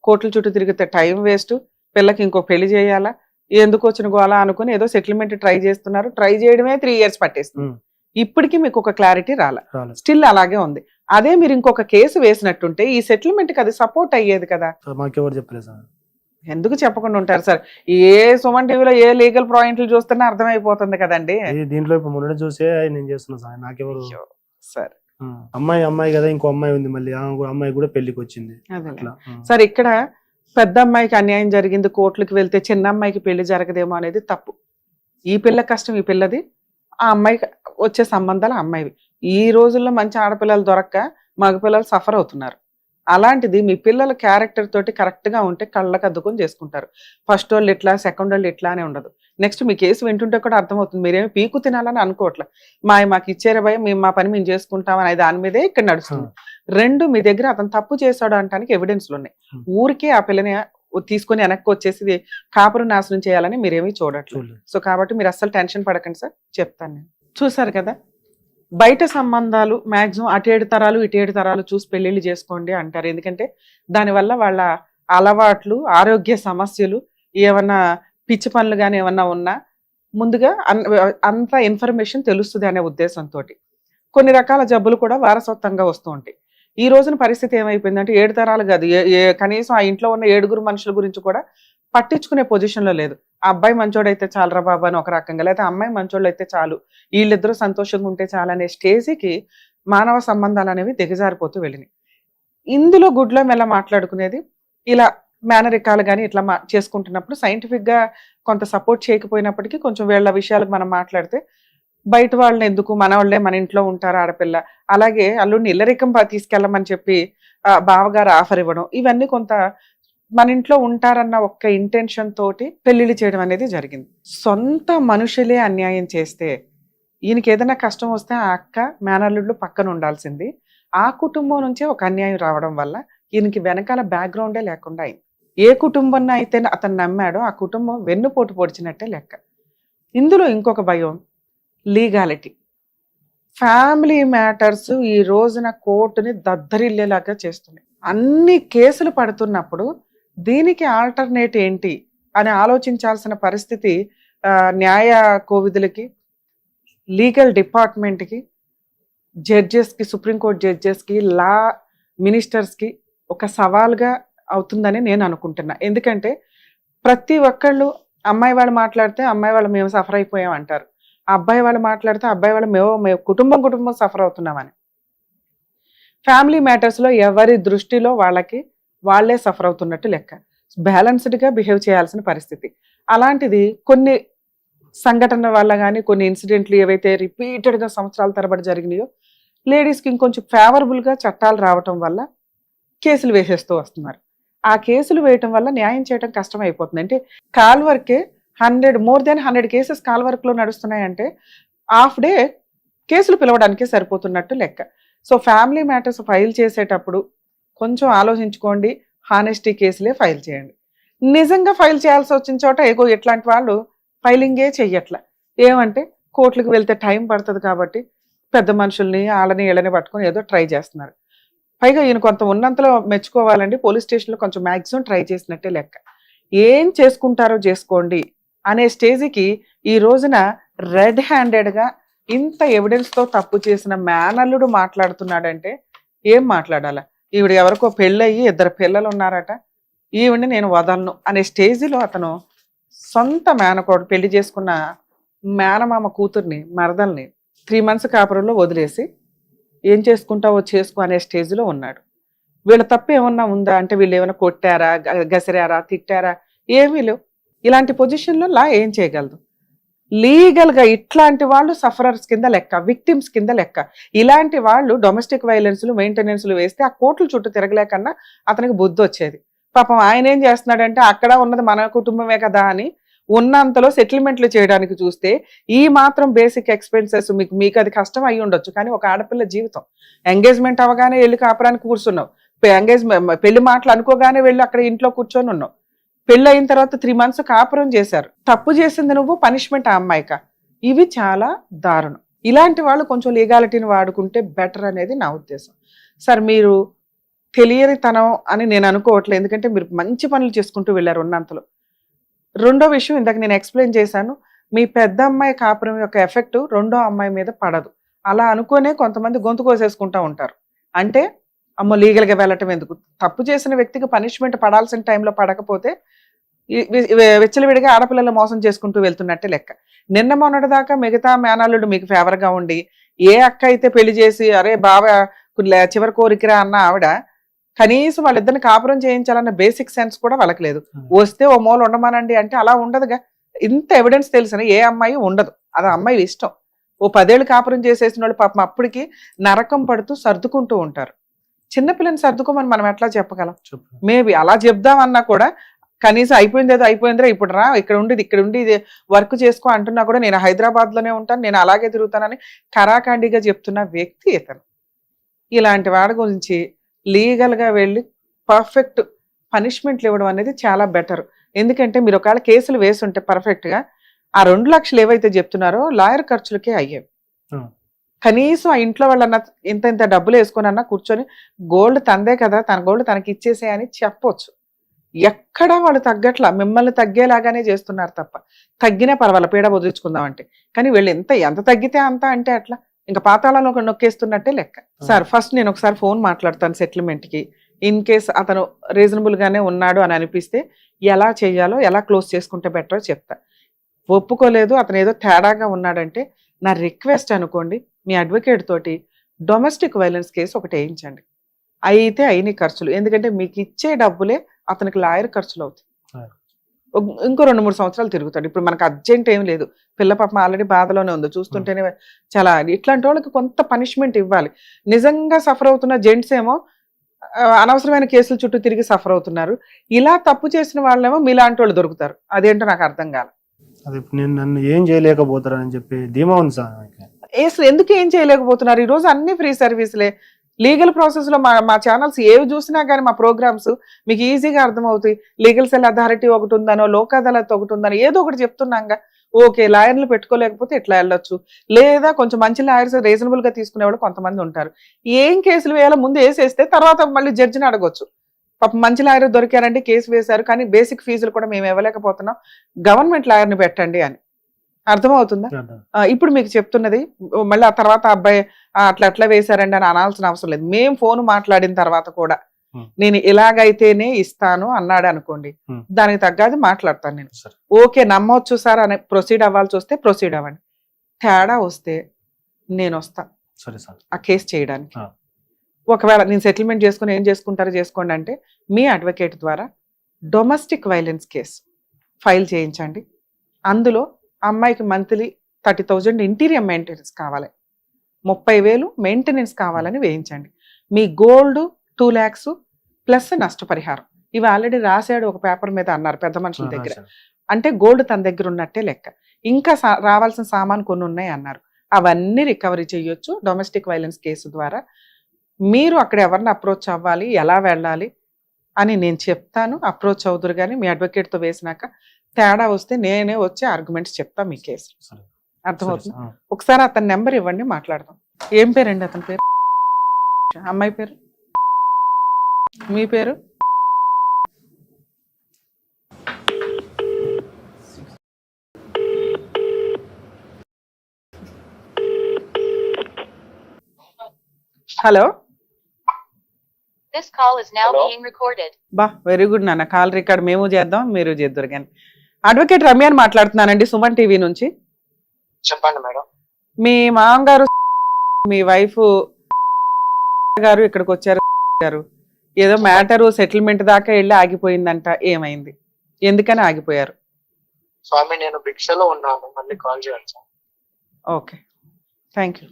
[SPEAKER 3] కోర్టుల చుట్టూ తిరిగితే టైం వేస్ట్, పిల్లకి ఇంకో పెళ్లి చేయాలా, ఎందుకు వచ్చిన గోలా అనుకుని ఏదో సెటిల్మెంట్ ట్రై చేస్తున్నారు. ట్రై చేయడమే 3 years పట్టేస్తుంది. ఇప్పటికీ మీకు ఒక క్లారిటీ రాలే, స్టిల్ అలాగే ఉంది. అదే మీరు ఇంకొక కేసు వేసినట్టుంటే ఈ సెటిల్మెంట్ కి అది సపోర్ట్ అయ్యేది కదా.
[SPEAKER 2] మాకెవరు చెప్పలేదు సార్.
[SPEAKER 3] ఎందుకు చెప్పకుండా ఉంటారు సార్? ఏ సుమన్ టీవీలో ఏ లీగల్ పాయింట్లు చూస్తున్నా అర్థమైపోతుంది కదండి.
[SPEAKER 2] దీంట్లో ఇప్పుడు మొన్న చూసే నేను చేస్తున్నా సార్, నాకెవరు
[SPEAKER 3] సార్.
[SPEAKER 2] అమ్మాయి కదా, ఇంకో అమ్మాయి ఉంది, మళ్ళీ అమ్మాయి కూడా పెళ్లికి వచ్చింది.
[SPEAKER 3] సార్ ఇక్కడ పెద్ద అమ్మాయికి అన్యాయం జరిగింది, కోర్టులకు వెళ్తే చిన్న అమ్మాయికి పెళ్లి జరగదేమో అనేది తప్పు. ఈ పిల్ల కష్టం ఈ పిల్లది, ఆ అమ్మాయికి వచ్చే సంబంధాలు అమ్మాయివి. ఈ రోజుల్లో మంచి ఆడపిల్లలు దొరక్క మగపిల్లలు సఫర్ అవుతున్నారు. అలాంటిది మీ పిల్లల క్యారెక్టర్ తోటి కరెక్ట్ గా ఉంటే కళ్ళకు అద్దుకొని చేసుకుంటారు. ఫస్ట్ వాళ్ళు ఇట్లా, సెకండ్ వాళ్ళు ఇట్లా అనే ఉండదు. నెక్స్ట్ మీ కేసు వింటుంటే కూడా అర్థమవుతుంది, మీరేమి పీకు తినాలని అనుకోవట్లే, మాకు ఇచ్చారే భయం, మేము మా పని మేము చేసుకుంటాం అనే దాని మీదే ఇక్కడ నడుస్తుంది. 2, మీ దగ్గర అతను తప్పు చేశాడు అనడానికి ఎవిడెన్స్లు ఉన్నాయి. ఊరికే ఆ పిల్లని తీసుకొని వెనక్కి వచ్చేసి కాపురం నాశనం చేయాలని మీరేమీ చూడట్లేదు. సో కాబట్టి మీరు అస్సలు టెన్షన్ పడకండి సార్, చెప్తాను నేను. చూసారు కదా, బయట సంబంధాలు మాక్సిమం అటు 7 తరాలు ఇటు 7 తరాలు చూసి పెళ్లిళ్ళు చేసుకోండి అంటారు. ఎందుకంటే దానివల్ల వాళ్ళ అలవాట్లు, ఆరోగ్య సమస్యలు, ఏమన్నా పిచ్చి పనులు కానీ ఏమన్నా ఉన్నా ముందుగా అంత ఇన్ఫర్మేషన్ తెలుస్తుంది అనే ఉద్దేశంతో కొన్ని రకాల జబ్బులు కూడా వారసత్వంగా వస్తూ ఉంటాయి. ఈ రోజున పరిస్థితి ఏమైపోయిందంటే 7 తరాలు కాదు, కనీసం ఆ ఇంట్లో ఉన్న 7 మనుషుల గురించి కూడా పట్టించుకునే పొజిషన్లో లేదు. ఆ అబ్బాయి మంచోడైతే చాలరా బాబా అని ఒక రకంగా, లేదా అమ్మాయి మంచోళ్ళు అయితే చాలు, వీళ్ళిద్దరూ సంతోషంగా ఉంటే చాలు అనే స్టేజ్కి మానవ సంబంధాలు అనేవి దిగజారిపోతూ వెళ్ళినాయి. ఇందులో గుడ్లో మెల్ల మాట్లాడుకునేది ఇలా మేనరికాలు కానీ ఇట్లా చేసుకుంటున్నప్పుడు సైంటిఫిక్ గా కొంత సపోర్ట్ చేయకపోయినప్పటికీ కొంచెం వీళ్ళ విషయాలకు మనం మాట్లాడితే బయట వాళ్ళని ఎందుకు, మన వాళ్ళే మన ఇంట్లో ఉంటారు ఆడపిల్ల, అలాగే అల్లుడిని ఇల్లరికం తీసుకెళ్ళమని చెప్పి బావగారు ఆఫర్ ఇవ్వడం, ఇవన్నీ కొంత మన ఇంట్లో ఉంటారన్న ఒక్క ఇంటెన్షన్ తోటి పెళ్లిళ్ళు చేయడం అనేది జరిగింది. సొంత మనుషులే అన్యాయం చేస్తే ఈయనకి ఏదైనా కష్టం వస్తే ఆ అక్క మేనల్లుళ్ళు పక్కన ఉండాల్సింది. ఆ కుటుంబం నుంచే ఒక అన్యాయం రావడం వల్ల ఈయనకి వెనకాల బ్యాక్గ్రౌండే లేకుండా అయింది. ఏ కుటుంబం అయితే అతను నమ్మాడో ఆ కుటుంబం వెన్నుపోటు పొడిచినట్టే లెక్క. ఇందులో ఇంకొక భయం లీగాలిటీ. ఫ్యామిలీ మ్యాటర్స్ ఈ రోజున కోర్టుని దద్దరిల్లేలాగా చేస్తున్నాయి. అన్ని కేసులు పడుతున్నప్పుడు దీనికి ఆల్టర్నేట్ ఏంటి అని ఆలోచించాల్సిన పరిస్థితి న్యాయ కోవిధులకి, లీగల్ డిపార్ట్మెంట్కి, జడ్జెస్కి, సుప్రీంకోర్టు జడ్జెస్కి, లా మినిస్టర్స్కి ఒక సవాల్గా అవుతుందని నేను అనుకుంటున్నా. ఎందుకంటే ప్రతి ఒక్కళ్ళు అమ్మాయి వాళ్ళు మాట్లాడితే అమ్మాయి వాళ్ళు మేము సఫర్ అయిపోయాం అంటారు, అబ్బాయి వాళ్ళు మాట్లాడితే అబ్బాయి వాళ్ళు మేము కుటుంబం సఫర్ అవుతున్నామని. ఫ్యామిలీ మ్యాటర్స్లో ఎవరి దృష్టిలో వాళ్ళే సఫర్ అవుతున్నట్టు లెక్క. బ్యాలెన్స్డ్గా బిహేవ్ చేయాల్సిన పరిస్థితి. అలాంటిది కొన్ని సంఘటనల వల్ల కానీ కొన్ని ఇన్సిడెంట్లు ఏవైతే రిపీటెడ్గా సంవత్సరాల తరబడి జరిగినాయో లేడీస్కి ఇంకొంచెం ఫేవరబుల్గా చట్టాలు రావటం వల్ల కేసులు వేసేస్తూ వస్తున్నారు. ఆ కేసులు వేయటం వల్ల న్యాయం చేయడం కష్టం అయిపోతుంది. అంటే కాల్ వర్కే మోర్ దెన్ 100 కేసెస్ కాల్ వర్క్లో నడుస్తున్నాయంటే హాఫ్ డే కేసులు పిలవడానికే సరిపోతున్నట్టు లెక్క. సో ఫ్యామిలీ మ్యాటర్స్ ఫైల్ చేసేటప్పుడు కొంచెం ఆలోచించుకోండి, హానెస్టీ కేసులే ఫైల్ చేయండి. నిజంగా ఫైల్ చేయాల్సి వచ్చిన చోట ఇట్లాంటి వాళ్ళు ఫైలింగే చెయ్యట్ల. ఏమంటే కోర్టులకు వెళ్తే టైం పడుతుంది కాబట్టి పెద్ద మనుషుల్ని వీళ్ళని పట్టుకొని ఏదో ట్రై చేస్తున్నారు. పైగా ఈయన కొంత ఉన్నంతలో మెచ్చుకోవాలండి, పోలీస్ స్టేషన్లో కొంచెం మ్యాక్సిమం ట్రై చేసినట్టే లెక్క. ఏం చేసుకుంటారో చేసుకోండి అనే స్టేజ్కి ఈ రోజున రెడ్ హ్యాండెడ్గా ఇంత ఎవిడెన్స్తో తప్పు చేసిన మేనల్లుడు మాట్లాడుతున్నాడంటే ఏం మాట్లాడాలా? ఈవిడ ఎవరికో పెళ్ళయ్యి 2 పిల్లలు ఉన్నారట, ఈవిడ్ని నేను వదలను అనే స్టేజ్లో అతను సొంత మేనకోడు పెళ్లి చేసుకున్న మేనమామ కూతుర్ని మరదల్ని 3 months కాపురంలో వదిలేసి ఏం చేసుకుంటావో చేసుకో అనే స్టేజ్లో ఉన్నాడు. వీళ్ళ తప్పు ఏమన్నా ఉందా అంటే వీళ్ళు ఏమైనా కొట్టారా, గసిరారా, తిట్టారా? ఏమీ లేవు. ఇలాంటి పొజిషన్లో లా ఏం చేయగలదు? లీగల్గా ఇట్లాంటి వాళ్ళు సఫరర్స్ కింద లెక్క, విక్టిమ్స్ కింద లెక్క. ఇలాంటి వాళ్ళు డొమెస్టిక్ వైలెన్స్లు మెయింటెనెన్స్లు వేస్తే ఆ కోర్టుల చుట్టూ తిరగలేకన్నా అతనికి బుద్ధి వచ్చేది. పాపం ఆయన ఏం చేస్తున్నాడంటే అక్కడ ఉన్నది మన కుటుంబమే కదా అని ఉన్నంతలో సెటిల్మెంట్లు చేయడానికి చూస్తే ఈ మాత్రం బేసిక్ ఎక్స్పెన్సెస్ మీకు అది కష్టం అయ్యి ఉండొచ్చు. కానీ ఒక ఆడపిల్ల జీవితం, ఎంగేజ్మెంట్ అవగానే వెళ్ళి కాపురానికి కూర్చున్నావు, పెళ్లి మాటలు అనుకోగానే వెళ్ళి అక్కడ ఇంట్లో కూర్చొని ఉన్నావు, పెళ్ళి అయిన తర్వాత 3 months కాపురం చేశారు, తప్పు చేసింది నువ్వు, పనిష్మెంట్ ఆ అమ్మాయిక. ఇవి చాలా దారుణం. ఇలాంటి వాళ్ళు కొంచెం లీగాలిటీని వాడుకుంటే బెటర్ అనేది నా ఉద్దేశం. సార్ మీరు తెలియనితనం అని నేను అనుకోవట్లేదు, ఎందుకంటే మీరు మంచి పనులు చేసుకుంటూ వెళ్ళారు ఉన్నంతలో. రెండో విషయం ఇందాక నేను ఎక్స్ప్లెయిన్ చేశాను, మీ పెద్ద అమ్మాయి కాపురం యొక్క ఎఫెక్ట్ రెండో అమ్మాయి మీద పడదు. అలా అనుకునే కొంతమంది గొంతు కోసేసుకుంటూ ఉంటారు. అంటే అమ్మో లీగల్గా వెళ్ళటం ఎందుకు? తప్పు చేసిన వ్యక్తికి పనిష్మెంట్ పడాల్సిన టైంలో పడకపోతే విచ్చలవిడిగా ఆడపిల్లలు మోసం చేసుకుంటూ వెళ్తున్నట్టే లెక్క. నిన్న మొన్నటి దాకా మిగతా మేనల్లుడు మీకు ఫేవర్గా ఉండి ఏ అక్క అయితే పెళ్లి చేసి అరే బాగా చివరి కోరికరా అన్న ఆవిడ కనీసం వాళ్ళిద్దరిని కాపురం చేయించాలన్న బేసిక్ సెన్స్ కూడా వాళ్ళకి లేదు. వస్తే ఓ మూల ఉండమానండి అంటే అలా ఉండదుగా. ఇంత ఎవిడెన్స్ తెలిసిన ఏ అమ్మాయి ఉండదు, అది అమ్మాయి ఇష్టం. ఓ 10 ఏళ్ళు కాపురం చేసేసిన వాళ్ళు పాపం అప్పటికి నరకం పడుతూ సర్దుకుంటూ ఉంటారు. చిన్నపిల్లని సర్దుకోమని మనం ఎట్లా చెప్పగలం? మేబీ అలా చెప్దామన్నా కూడా కనీసం అయిపోయిందిరా ఇప్పుడు రా ఇక్కడ ఉండి ఇది వర్క్ చేసుకో అంటున్నా కూడా నేను హైదరాబాద్లోనే ఉంటాను, నేను అలాగే తిరుగుతానని కరాఖండిగా చెప్తున్న వ్యక్తి ఇతను. ఇలాంటి వాడి గురించి లీగల్గా వెళ్ళి పర్ఫెక్ట్ పనిష్మెంట్లు ఇవ్వడం అనేది చాలా బెటర్. ఎందుకంటే మీరు ఒకవేళ కేసులు వేసి ఉంటే పర్ఫెక్ట్గా ఆ 2 లక్షలు ఏవైతే చెప్తున్నారో లాయర్ ఖర్చులకే అయ్యేవి. కనీసం ఆ ఇంట్లో వాళ్ళన్నా ఇంత డబ్బులు వేసుకొని కూర్చొని గోల్డ్ తందే కదా, తన గోల్డ్ తనకి ఇచ్చేసే అని చెప్పొచ్చు. ఎక్కడా వాళ్ళు తగ్గట్లా, మిమ్మల్ని తగ్గేలాగానే చేస్తున్నారు తప్ప. తగ్గినా పర్వాలేదు పీడ వదిలించుకుందామంటే, కానీ వీళ్ళు ఎంత తగ్గితే అంత అంటే అట్లా ఇంకా పాతాళంలో నొక్కేస్తున్నట్టే లెక్క. సార్ ఫస్ట్ నేను ఒకసారి ఫోన్ మాట్లాడతాను సెటిల్మెంట్కి. ఇన్ కేస్ అతను రీజనబుల్గానే ఉన్నాడు అని అనిపిస్తే ఎలా చేయాలో, ఎలా క్లోజ్ చేసుకుంటే బెటరో చెప్తా. ఒప్పుకోలేదు, అతను ఏదో తేడాగా ఉన్నాడంటే నా రిక్వెస్ట్ అనుకోండి, మీ అడ్వకేట్ తోటి డొమెస్టిక్ వైలెన్స్ కేసు ఒకటి వేయించండి. అయితే అయిన ఖర్చులు, ఎందుకంటే మీకు ఇచ్చే డబ్బులే అతనికి లాయర్ ఖర్చులు అవుతాయి. ఇంకో 2-3 సంవత్సరాలు తిరుగుతాడు. ఇప్పుడు మనకు అర్జెంట్ ఏం లేదు, పిల్ల పాపం ఆల్రెడీ బాధలోనే ఉంది, చూస్తుంటేనే చాలా. ఇట్లాంటి వాళ్ళకి కొంత పనిష్మెంట్ ఇవ్వాలి. నిజంగా సఫర్ అవుతున్న జెంట్స్ ఏమో అనవసరమైన కేసుల చుట్టూ తిరిగి సఫర్ అవుతున్నారు. ఇలా తప్పు చేసిన వాళ్ళేమో మీలాంటి వాళ్ళు దొరుకుతారు. అదేంటో నాకు అర్థం కాదు.
[SPEAKER 2] నేను నన్ను ఏం చేయలేకపోతారని చెప్పి ధీమా ఉంది సార్.
[SPEAKER 3] అసలు ఎందుకు ఏం చేయలేకపోతున్నారు? ఈ రోజు అన్ని ఫ్రీ సర్వీసులే. లీగల్ ప్రాసెస్ లో మా ఛానల్స్ ఏవి చూసినా కానీ మా ప్రోగ్రామ్స్ మీకు ఈజీగా అర్థమవుతాయి. లీగల్ సెల్ అథారిటీ ఒకటి ఉందనో, లోక్ అదాలత్ ఒకటి ఉందనో ఏదో ఒకటి చెప్తున్నాగా. ఓకే, లాయర్లు పెట్టుకోలేకపోతే ఇట్లా వెళ్ళొచ్చు, లేదా కొంచెం మంచి లాయర్స్ రీజనబుల్ గా తీసుకునేవాళ్ళు కొంతమంది ఉంటారు. ఏం కేసులు వేయాలో ముందు వేసేస్తే తర్వాత మళ్ళీ జడ్జిని అడగొచ్చు. పాపం మంచి లాయర్ దొరికారంటే కేసు వేశారు, కానీ బేసిక్ ఫీజులు కూడా మేము ఇవ్వలేకపోతున్నాం, గవర్నమెంట్ లాయర్ని పెట్టండి అని. అర్థమవుతుందా? ఇప్పుడు మీకు చెప్తున్నది మళ్ళీ ఆ తర్వాత అబ్బాయి అట్లా అట్లా వేశారండి అని అనాల్సిన అవసరం లేదు. మేము ఫోన్ మాట్లాడిన తర్వాత కూడా
[SPEAKER 2] Hmm.
[SPEAKER 3] నేను ఇలాగైతేనే ఇస్తాను అన్నాడు అనుకోండి, దానికి తగ్గది మాట్లాడతాను నేను.
[SPEAKER 2] సరే.
[SPEAKER 3] ఓకే నమ్మొచ్చు సార్ అని ప్రొసీడ్ అవ్వాల్సి వస్తే ప్రొసీడ్ అవ్వండి. తేడా వస్తే నేను వస్తా
[SPEAKER 2] సరే సార్.
[SPEAKER 3] ఆ కేసు చేయడానికి.
[SPEAKER 2] ఆ.
[SPEAKER 3] ఒకవేళ నేను సెటిల్మెంట్ చేసుకుని ఏం చేసుకుంటారో చేసుకోండి అంటే మీ అడ్వకేట్ ద్వారా డొమెస్టిక్ వైలెన్స్ కేసు ఫైల్ చేయించండి. అందులో అమ్మాయికి మంత్లీ 30,000 ఇంటీరియర్ మెయింటెనెన్స్ కావాలి, 30,000 మెయింటెనెన్స్ కావాలని వేయించండి. మీ గోల్డ్ 2 lakhs ప్లస్ నష్టపరిహారం. ఇవి ఆల్రెడీ రాశాడు ఒక పేపర్ మీద అన్నారు పెద్ద మనుషుల దగ్గర. అంటే గోల్డ్ తన దగ్గర ఉన్నట్టే లెక్క. ఇంకా రావాల్సిన సామాన్ కొన్ని ఉన్నాయి అన్నారు. అవన్నీ రికవరీ చేయొచ్చు డొమెస్టిక్ వైలెన్స్ కేసు ద్వారా. మీరు అక్కడ ఎవరిని అప్రోచ్ అవ్వాలి, ఎలా వెళ్ళాలి అని నేను చెప్తాను. అప్రోచ్ అవుదురు కానీ మీ అడ్వకేట్తో వేసినాక తేడా వస్తే నేనే వచ్చి ఆర్గ్యుమెంట్స్ చెప్తా మీ కేసు. అర్థమవుతుంది. ఒకసారి అతని నెంబర్ ఇవ్వండి, మాట్లాడదాం. ఏం పేరండి అతని పేరు? అమ్మాయి పేరు? మీ పేరు? Hello.
[SPEAKER 4] This call is now
[SPEAKER 5] Hello?
[SPEAKER 4] being recorded.
[SPEAKER 3] బా వెరీ గుడ్ నాన్న. కాల్ రికార్డ్ మేము చేద్దాం, మీరు చేద్దరు కానీ. అడ్వకేట్ రమ్యాని మాట్లాడుతున్నానండి, సుమన్ టీవీ నుంచి.
[SPEAKER 5] చెప్పండి మేడం.
[SPEAKER 3] మీ మామగారు మీ వైఫ్ గారు ఇక్కడికి వచ్చారు గారు, ఏదో మ్యాటరు సెటిల్మెంట్ దాకా వెళ్ళి ఆగిపోయిందంట. ఏమైంది, ఎందుకని ఆగిపోయారు?
[SPEAKER 5] స్వామి నేను భిక్షలో ఉన్నాను, మళ్ళీ కాల్ చేయాలి సార్.
[SPEAKER 3] Okay thank you.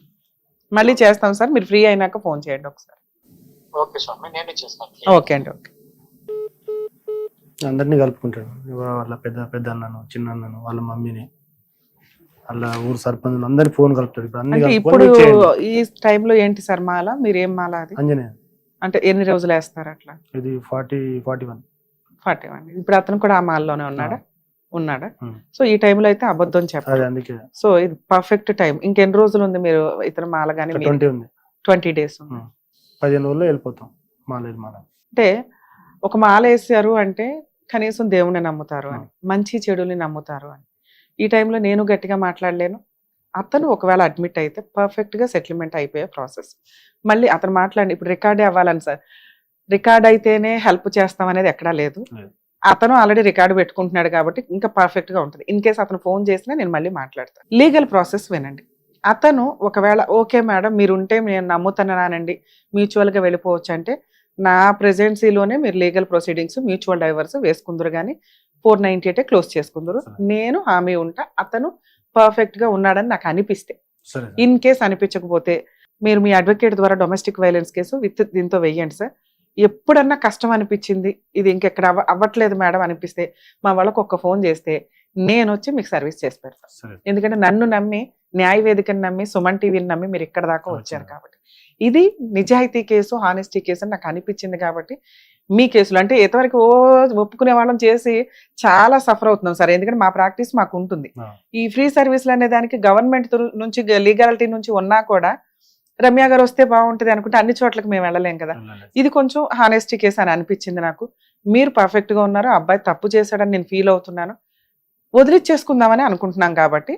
[SPEAKER 3] మళ్ళీ చేస్తాం సార్, మీరు ఫ్రీ అయినాక ఫోన్ చేయండి ఒకసారి.
[SPEAKER 5] ఓకే స్వామి, నేనే చేస్తాను.
[SPEAKER 3] ఓకే అండి. ఓకే.
[SPEAKER 2] అందరినీ కలుపుకుంటాడు. వాళ్ళ పెద్ద అన్నను, చిన్న అన్నను, వాళ్ళ మమ్మీని, వాళ్ళ ఊరు సర్పంచ్ అందరి ఫోన్ కలుపుతాడు. ఇప్పుడు అన్ని
[SPEAKER 3] అంటే ఇప్పుడు ఈ టైంలో ఏంటి సార్ మాల? మీరు ఏం మాల అది?
[SPEAKER 2] అంజనేయ.
[SPEAKER 3] అంటే ఎన్ని రోజులు వేస్తారు అట్లా?
[SPEAKER 2] ఇది 41.
[SPEAKER 3] ఇప్పుడు అతను కూడా ఆ మాల్లోనే ఉన్నాడా? సో ఈ టైంలో అయితే అబద్ధం చెప్పాలి.
[SPEAKER 2] అందుకే
[SPEAKER 3] సో ఇది పర్ఫెక్ట్ టైం. ఇంకెన్ని రోజులు ఉంది మీరు ఇతను మాల గానీ?
[SPEAKER 2] 20 ఉంది.
[SPEAKER 3] 20 days ఉంది.
[SPEAKER 2] 15 రోజుల్లో వెళ్ళిపోతాం. మాల
[SPEAKER 3] అంటే ఒక మాల వేసారు అంటే కనీసం దేవుని నమ్ముతారు అని, మంచి చెడుని నమ్ముతారు అని. ఈ టైంలో నేను గట్టిగా మాట్లాడలేను. అతను ఒకవేళ అడ్మిట్ అయితే పర్ఫెక్ట్ గా సెటిల్మెంట్ అయిపోయే ప్రాసెస్. మళ్ళీ అతను మాట్లాడి ఇప్పుడు రికార్డే అవ్వాలని సార్, రికార్డ్ అయితేనే హెల్ప్ చేస్తాం అనేది ఎక్కడా లేదు. అతను ఆల్రెడీ రికార్డు పెట్టుకుంటున్నాడు కాబట్టి ఇంకా పర్ఫెక్ట్ గా ఉంటుంది. ఇన్ కేసు అతను ఫోన్ చేసినా నేను మళ్ళీ మాట్లాడతాను. లీగల్ ప్రాసెస్ వినండి. అతను ఒకవేళ ఓకే మేడం మీరు ఉంటే నేను నమ్ముతున్నానండి, మ్యూచువల్ గా వెళ్ళిపోవచ్చు అంటే నా ప్రెజెన్సీలోనే మీరు లీగల్ ప్రొసీడింగ్స్ మ్యూచువల్ డైవర్స్ వేసుకుందరు కానీ 498 క్లోజ్ చేసుకుందరు. నేను హామీ ఉంటా అతను పర్ఫెక్ట్ గా ఉన్నాడని నాకు అనిపిస్తే. ఇన్ కేస్ అనిపించకపోతే మీరు మీ అడ్వకేట్ ద్వారా డొమెస్టిక్ వైలెన్స్ కేసు విత్ దీంతో వెయ్యండి సార్. ఎప్పుడన్నా కష్టం అనిపించింది, ఇది ఇంకెక్కడ అవ్వట్లేదు మేడం అనిపిస్తే మా వాళ్ళకు ఒక్క ఫోన్ చేస్తే నేను వచ్చి మీకు సర్వీస్ చేసి పెడతాను. ఎందుకంటే నన్ను నమ్మి, న్యాయ వేదికను నమ్మి, సుమన్ టీవీని నమ్మి మీరు ఇక్కడ దాకా వచ్చారు కాబట్టి. ఇది నిజాయితీ కేసు, హానెస్టీ కేసు అని నాకు అనిపించింది కాబట్టి మీ కేసులు అంటే ఎంతవరకు ఒప్పుకునే వాళ్ళం చేసి చాలా సఫర్ అవుతున్నాం సార్. ఎందుకంటే మా ప్రాక్టీస్ మాకు ఉంటుంది. ఈ ఫ్రీ సర్వీసులు అనే దానికి గవర్నమెంట్ నుంచి లీగాలిటీ నుంచి ఉన్నా కూడా రమ్య గారు వస్తే బాగుంటుంది అనుకుంటే అన్ని చోట్లకి మేము వెళ్ళలేం కదా. ఇది కొంచెం హానెస్టీ కేసు అని అనిపించింది నాకు. మీరు పర్ఫెక్ట్ గా ఉన్నారు, అబ్బాయి తప్పు చేశాడని నేను ఫీల్ అవుతున్నాను, వదిలిచ్చేసుకుందామని అనుకుంటున్నాం కాబట్టి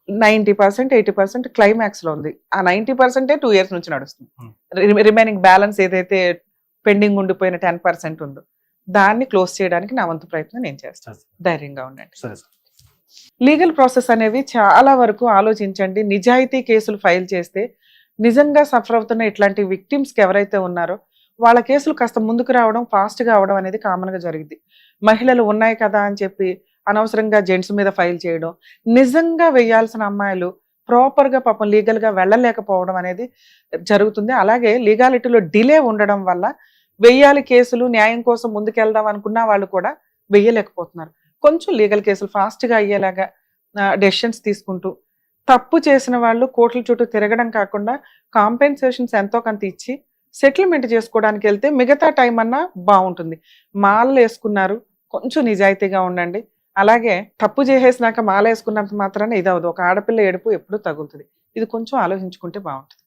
[SPEAKER 3] 90% 80% క్లైమాక్స్ లో ఉంది. ఆ 90% 2 years నుంచి నడుస్తుంది. రిమైనింగ్ బ్యాలెన్స్ ఏదైతే పెండింగ్ ఉండిపోయిన 10% ఉందో దాన్ని క్లోజ్ చేయడానికి నా వంతు ప్రయత్నం నేను చేస్తాను. ధైర్యంగా ఉండండి. లీగల్ ప్రాసెస్ అనేవి చాలా వరకు ఆలోచించండి. నిజాయితీ కేసులు ఫైల్ చేస్తే నిజంగా సఫర్ అవుతున్న ఇట్లాంటి విక్టిమ్స్కి ఎవరైతే ఉన్నారో వాళ్ళ కేసులు కాస్త ముందుకు రావడం, ఫాస్ట్గా అవడం అనేది కామన్గా జరిగింది. మహిళలు ఉన్నాయి కదా అని చెప్పి అనవసరంగా జెంట్స్ మీద ఫైల్ చేయడం, నిజంగా వేయాల్సిన అమ్మాయిలు ప్రాపర్గా పాపం లీగల్గా వెళ్ళలేకపోవడం అనేది జరుగుతుంది. అలాగే లీగాలిటీలో డిలే ఉండడం వల్ల వెయ్యాలి కేసులు న్యాయం కోసం ముందుకెళ్దాం అనుకున్న వాళ్ళు కూడా వెయ్యలేకపోతున్నారు. కొంచెం లీగల్ కేసులు ఫాస్ట్గా అయ్యేలాగా డెసిషన్స్ తీసుకుంటూ, తప్పు చేసిన వాళ్ళు కోర్టుల చుట్టూ తిరగడం కాకుండా కాంపెన్సేషన్స్ ఎంతో కొంత ఇచ్చి సెటిల్మెంట్ చేసుకోవడానికి వెళ్తే మిగతా టైం అన్నా బాగుంటుంది. మాలలు వేసుకున్నారు, కొంచెం నిజాయితీగా ఉండండి. అలాగే తప్పు చేసేసినాక మాల వేసుకున్నంత మాత్రాన ఇది అవ్వదు. ఒక ఆడపిల్ల ఏడుపు ఎప్పుడూ తగులుతుంది. ఇది కొంచెం ఆలోచించుకుంటే బాగుంటుంది.